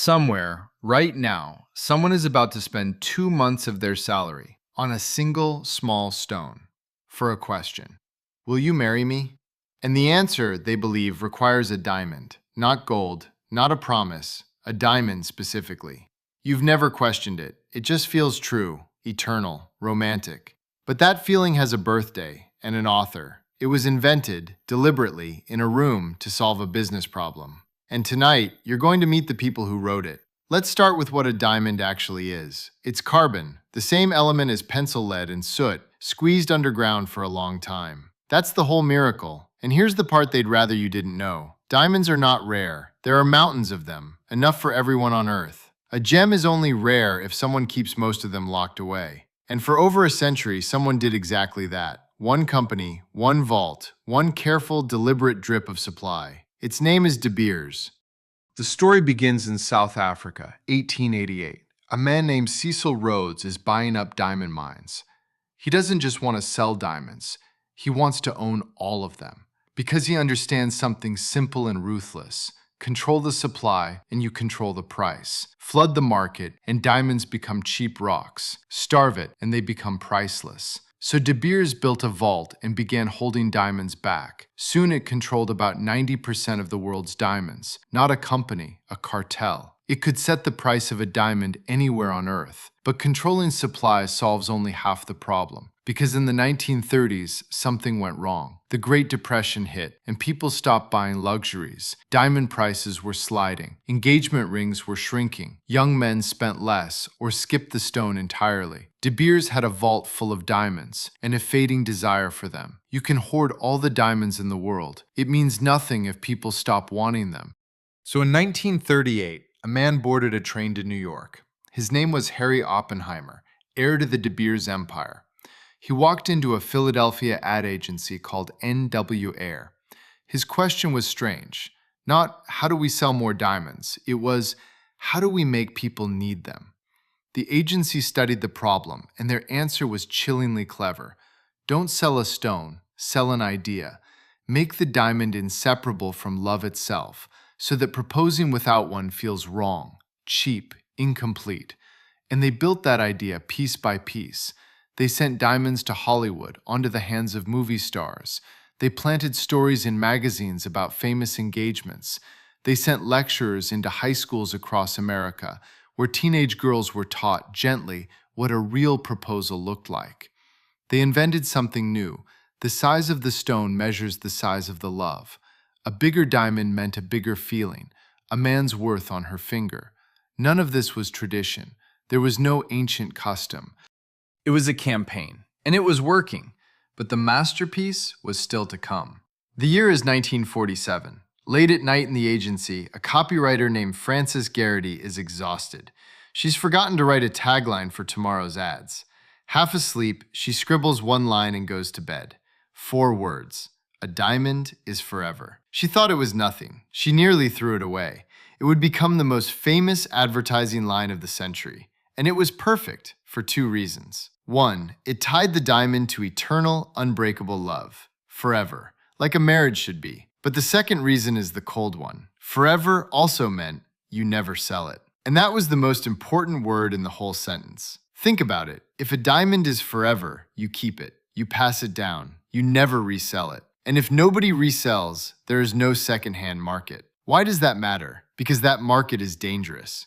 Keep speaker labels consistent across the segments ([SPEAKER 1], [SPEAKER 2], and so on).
[SPEAKER 1] Somewhere, right now, someone is about to spend 2 months of their salary on a single small stone for a question. Will you marry me? And the answer, they believe, requires a diamond, not gold, not a promise, a diamond specifically. You've never questioned it. It just feels true, eternal, romantic. But that feeling has a birthday and an author. It was invented, deliberately, in a room to solve a business problem. And tonight, you're going to meet the people who wrote it. Let's start with what a diamond actually is. It's carbon, the same element as pencil lead and soot, squeezed underground for a long time. That's the whole miracle. And here's the part they'd rather you didn't know. Diamonds are not rare. There are mountains of them, enough for everyone on Earth. A gem is only rare if someone keeps most of them locked away. And for over a century, someone did exactly that. One company, one vault, one careful, deliberate drip of supply. Its name is De Beers.
[SPEAKER 2] The story begins in South Africa, 1888. A man named Cecil Rhodes is buying up diamond mines. He doesn't just want to sell diamonds, he wants to own all of them. Because he understands something simple and ruthless. Control the supply and you control the price. Flood the market and diamonds become cheap rocks. Starve it and they become priceless. So De Beers built a vault and began holding diamonds back. Soon it controlled about 90% of the world's diamonds. Not a company, a cartel. It could set the price of a diamond anywhere on Earth. But controlling supply solves only half the problem. Because in the 1930s, something went wrong. The Great Depression hit, and people stopped buying luxuries. Diamond prices were sliding. Engagement rings were shrinking. Young men spent less or skipped the stone entirely. De Beers had a vault full of diamonds and a fading desire for them. You can hoard all the diamonds in the world. It means nothing if people stop wanting them.
[SPEAKER 1] So in 1938, a man boarded a train to New York. His name was Harry Oppenheimer, heir to the De Beers empire. He walked into a Philadelphia ad agency called N.W. Ayer. His question was strange. Not, how do we sell more diamonds? It was, how do we make people need them? The agency studied the problem, and their answer was chillingly clever. Don't sell a stone, sell an idea. Make the diamond inseparable from love itself, so that proposing without one feels wrong, cheap, incomplete. And they built that idea piece by piece. They sent diamonds to Hollywood, onto the hands of movie stars. They planted stories in magazines about famous engagements. They sent lecturers into high schools across America, where teenage girls were taught gently what a real proposal looked like. They invented something new. The size of the stone measures the size of the love. A bigger diamond meant a bigger feeling, a man's worth on her finger. None of this was tradition. There was no ancient custom. It was a campaign, and it was working, but the masterpiece was still to come. The year is 1947. Late at night in the agency, a copywriter named Frances Garrity is exhausted. She's forgotten to write a tagline for tomorrow's ads. Half asleep, she scribbles one line and goes to bed. 4 words. A diamond is forever. She thought it was nothing. She nearly threw it away. It would become the most famous advertising line of the century. And it was perfect for 2 reasons. 1, it tied the diamond to eternal, unbreakable love. Forever. Like a marriage should be. But the second reason is the cold one. Forever also meant you never sell it. And that was the most important word in the whole sentence. Think about it. If a diamond is forever, you keep it. You pass it down. You never resell it. And if nobody resells, there is no secondhand market. Why does that matter? Because that market is dangerous.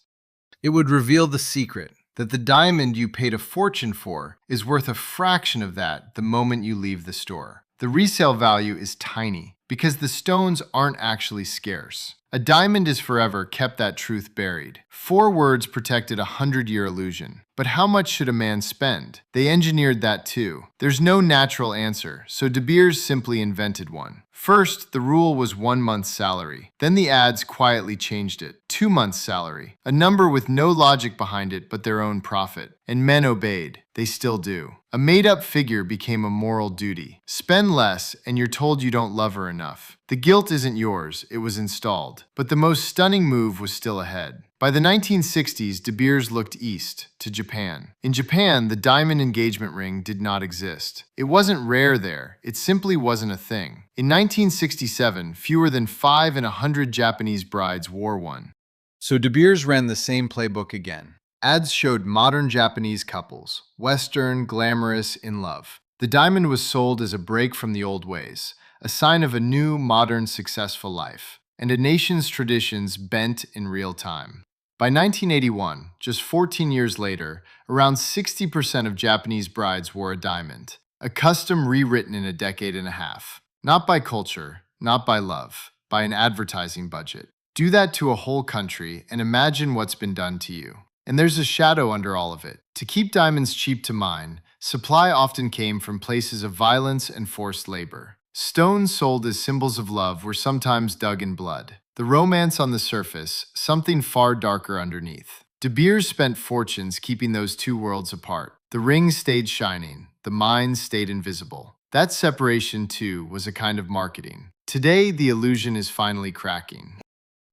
[SPEAKER 1] It would reveal the secret that the diamond you paid a fortune for is worth a fraction of that the moment you leave the store. The resale value is tiny because the stones aren't actually scarce. A diamond is forever kept that truth buried. 4 words protected a 100-year illusion. But how much should a man spend? They engineered that too. There's no natural answer, so De Beers simply invented one. First, the rule was 1 month's salary. Then the ads quietly changed it. 2 months' salary. A number with no logic behind it but their own profit. And men obeyed. They still do. A made-up figure became a moral duty. Spend less and you're told you don't love her enough. The guilt isn't yours, it was installed. But the most stunning move was still ahead. By the 1960s, De Beers looked east, to Japan. In Japan, the diamond engagement ring did not exist. It wasn't rare there, it simply wasn't a thing. In 1967, fewer than 5 in 100 Japanese brides wore one. So De Beers ran the same playbook again. Ads showed modern Japanese couples, Western, glamorous, in love. The diamond was sold as a break from the old ways, a sign of a new, modern, successful life, and a nation's traditions bent in real time. By 1981, just 14 years later, around 60% of Japanese brides wore a diamond, a custom rewritten in a decade and a half. Not by culture, not by love, by an advertising budget. Do that to a whole country and imagine what's been done to you. And there's a shadow under all of it. To keep diamonds cheap to mine, supply often came from places of violence and forced labor. Stones sold as symbols of love were sometimes dug in blood. The romance on the surface, something far darker underneath. De Beers spent fortunes keeping those two worlds apart. The ring stayed shining, the mines stayed invisible. That separation, too, was a kind of marketing. Today, the illusion is finally cracking.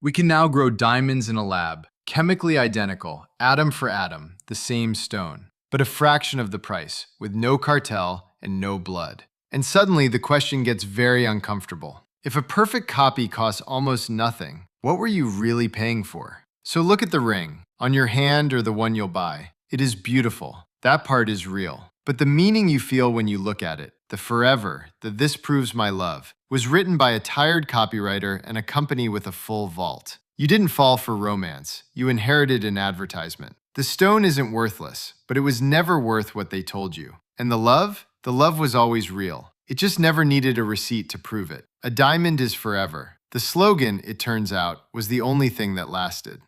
[SPEAKER 1] We can now grow diamonds in a lab, chemically identical, atom for atom, the same stone, but a fraction of the price, with no cartel and no blood. And suddenly, the question gets very uncomfortable. If a perfect copy costs almost nothing, what were you really paying for? So look at the ring, on your hand or the one you'll buy. It is beautiful. That part is real. But the meaning you feel when you look at it, the forever, the this proves my love, was written by a tired copywriter and a company with a full vault. You didn't fall for romance. You inherited an advertisement. The stone isn't worthless, but it was never worth what they told you. And the love? The love was always real. It just never needed a receipt to prove it. A diamond is forever. The slogan, it turns out, was the only thing that lasted.